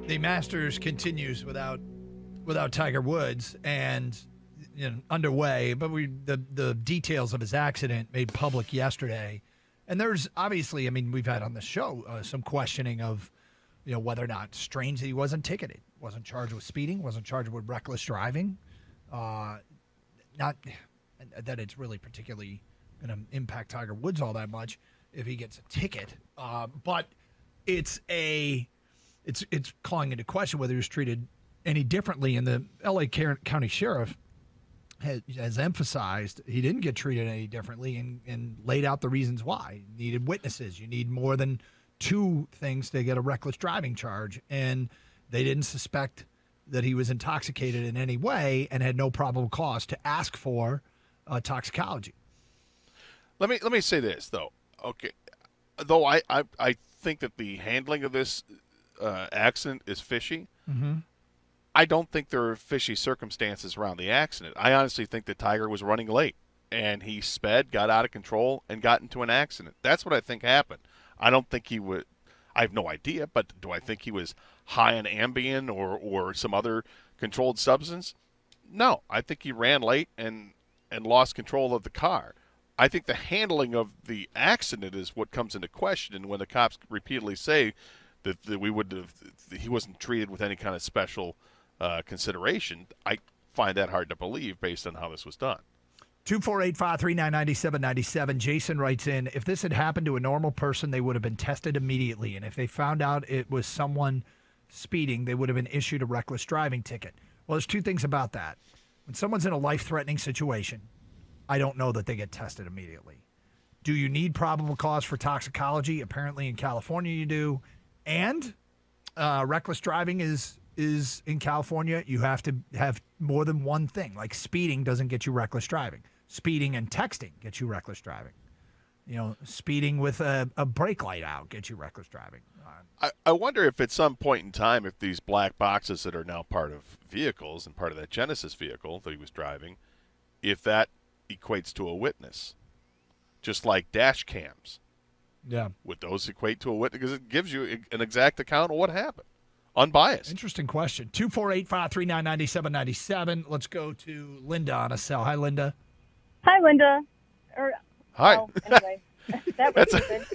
the Masters continues without Tiger Woods and underway, but the details of his accident made public yesterday, and there's obviously, I mean, we've had on the show some questioning of whether or not strange that he wasn't ticketed, wasn't charged with speeding, wasn't charged with reckless driving, not that it's really particularly going to impact Tiger Woods all that much if he gets a ticket, but it's calling into question whether he was treated any differently. And the L.A. County Sheriff has emphasized he didn't get treated any differently and laid out the reasons why. You needed witnesses. You need more than two things to get a reckless driving charge. And they didn't suspect that he was intoxicated in any way and had no probable cause to ask for toxicology. Let me say this, though. Okay. Though I think that the handling of this accident is fishy, I don't think there are fishy circumstances around the accident. I honestly think that Tiger was running late, and he sped, got out of control, and got into an accident. That's what I think happened. I don't think he would – I have no idea, but do I think he was high on Ambien or some other controlled substance? No. I think he ran late and lost control of the car. I think the handling of the accident is what comes into question, and when the cops repeatedly say that he wasn't treated with any kind of special consideration, I find that hard to believe based on how this was done. 248-539-9797. Jason writes in, if this had happened to a normal person, they would have been tested immediately, and if they found out it was someone speeding, they would have been issued a reckless driving ticket. Well, there's two things about that. When someone's in a life-threatening situation, I don't know that they get tested immediately. Do you need probable cause for toxicology? Apparently in California you do. And reckless driving is in California, you have to have more than one thing. Like speeding doesn't get you reckless driving. Speeding and texting gets you reckless driving. Speeding with a brake light out gets you reckless driving. I wonder if at some point in time, if these black boxes that are now part of vehicles and part of that Genesis vehicle that he was driving, if that equates to a witness, just like dash cams. Yeah. Would those equate to a witness? Because it gives you an exact account of what happened. Unbiased. Interesting question. 248-539-9797. Let's go to Linda on a cell. Hi, Linda. Hi, Linda. Hi. Oh, anyway, that was stupid.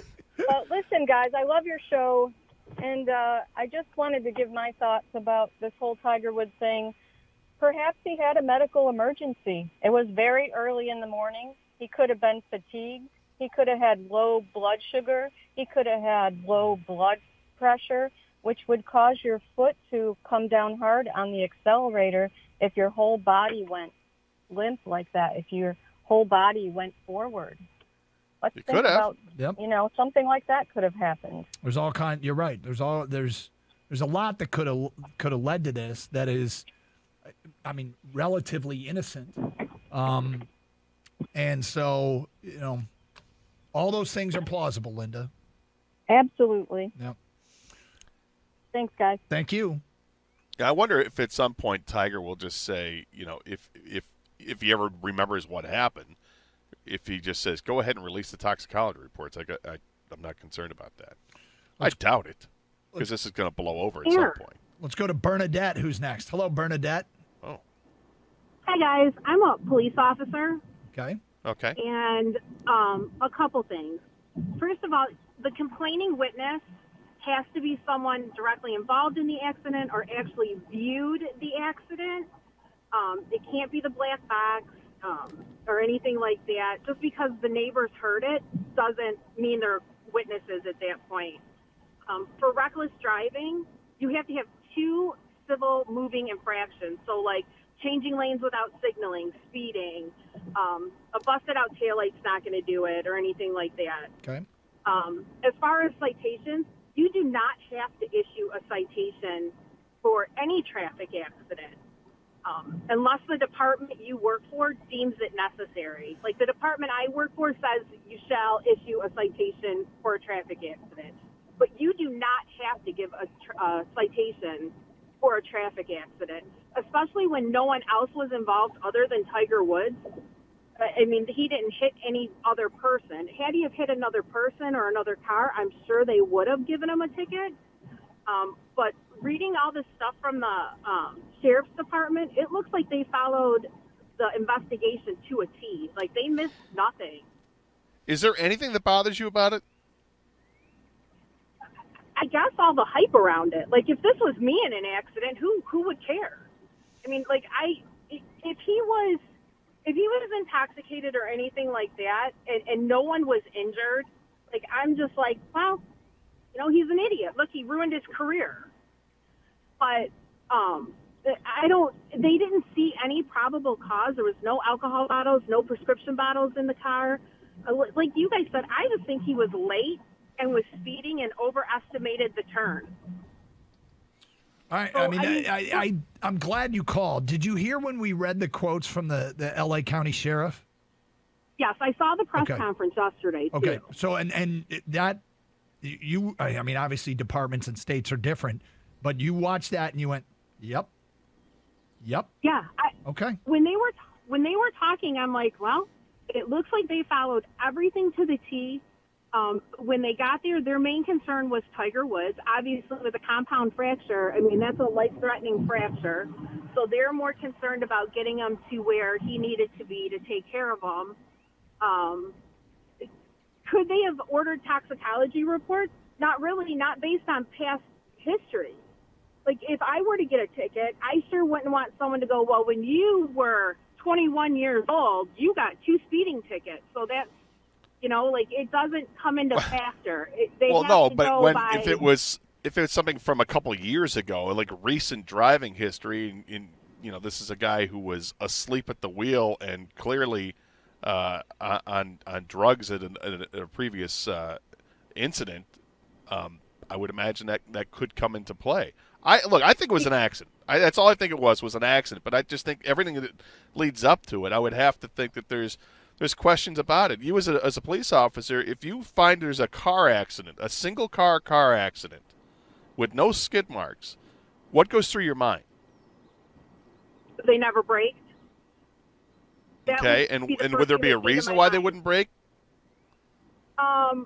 Listen, guys, I love your show, and I just wanted to give my thoughts about this whole Tiger Woods thing. Perhaps he had a medical emergency. It was very early in the morning. He could have been fatigued. He could have had low blood sugar. He could have had low blood pressure, which would cause your foot to come down hard on the accelerator if your whole body went limp like that, if your whole body went forward. Let's think about, something like that could have happened. There's all kind. You're right. There's a lot that could have led to this that is, I mean, relatively innocent. And so, all those things are plausible, Linda. Absolutely. Yep. Thanks, guys. Thank you. I wonder if at some point Tiger will just say, if he ever remembers what happened, if he just says, go ahead and release the toxicology reports. I'm not concerned about that. I doubt it, because this is going to blow over at some point. Let's go to Bernadette, who's next. Hello, Bernadette. Oh. Hi, guys. I'm a police officer. Okay. And a couple things. First of all, the complaining witness has to be someone directly involved in the accident or actually viewed the accident. It can't be the black box or anything like that. Just because the neighbors heard it doesn't mean they're witnesses at that point. For reckless driving, you have to have two civil moving infractions. So, like, changing lanes without signaling, speeding, a busted-out taillight's not going to do it, or anything like that. Okay. As far as citations, you do not have to issue a citation for any traffic accident unless the department you work for deems it necessary. Like, the department I work for says you shall issue a citation for a traffic accident. But you do not have to give a citation for a traffic accident, especially when no one else was involved other than Tiger Woods. I mean, he didn't hit any other person. Had he have hit another person or another car, I'm sure they would have given him a ticket. But reading all this stuff from the sheriff's department, it looks like they followed the investigation to a T. Like, they missed nothing. Is there anything that bothers you about it? I guess all the hype around it. Like, if this was me in an accident, who would care? I mean, like, if he was intoxicated or anything like that, and no one was injured, like, I'm just like, well, you know, he's an idiot. Look, he ruined his career. But they didn't see any probable cause. There was no alcohol bottles, no prescription bottles in the car. Like you guys said, I just think he was late and was speeding and overestimated the turn. I'm glad you called. Did you hear when we read the quotes from the L.A. County Sheriff? Yes, I saw the press conference yesterday, too. Okay, so and that, I mean, obviously departments and states are different, but you watched that and you went, yep. Yeah. Okay. When they were talking, I'm like, well, it looks like they followed everything to the T. When they got there, their main concern was Tiger Woods. Obviously, with a compound fracture, I mean, that's a life-threatening fracture. So they're more concerned about getting him to where he needed to be to take care of him. Could they have ordered toxicology reports? Not really, not based on past history. Like, if I were to get a ticket, I sure wouldn't want someone to go, well, when you were 21 years old, you got 2 speeding tickets. So that's, you know, like, it doesn't come into factor. If it was something from a couple of years ago, like recent driving history, and you know, this is a guy who was asleep at the wheel and clearly on drugs at a previous incident, I would imagine that could come into play. I think it was an accident. That's all I think it was an accident. But I just think everything that leads up to it, I would have to think that there's questions about it. You as a police officer, if you find there's a car accident, a single car accident with no skid marks, what goes through your mind? They never braked. Okay, and would there be a reason why they wouldn't brake? At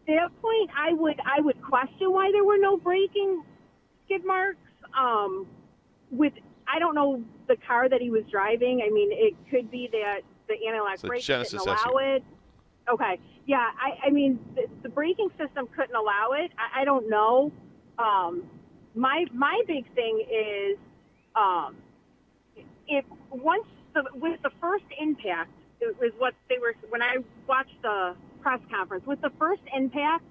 that point, I would question why there were no braking skid marks. I don't know the car that he was driving. I mean, it could be that the anti-lock brakes didn't allow it. Okay, yeah. I mean, the braking system couldn't allow it. I don't know. My big thing is with the first impact, it was what they were, when I watched the press conference, with the first impact,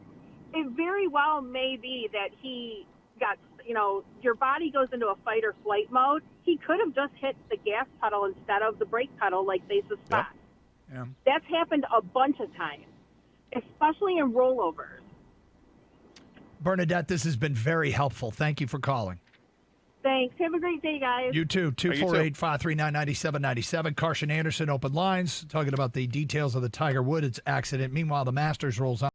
it very well may be that he got, you know, your body goes into a fight or flight mode. He could have just hit the gas pedal instead of the brake pedal like they suspect. Yep. Yeah. That's happened a bunch of times, especially in rollovers. Bernadette, this has been very helpful. Thank you for calling. Thanks. Have a great day, guys. You too. 248-539-9797. Carson Anderson, open lines, talking about the details of the Tiger Woods accident. Meanwhile, the Masters rolls on.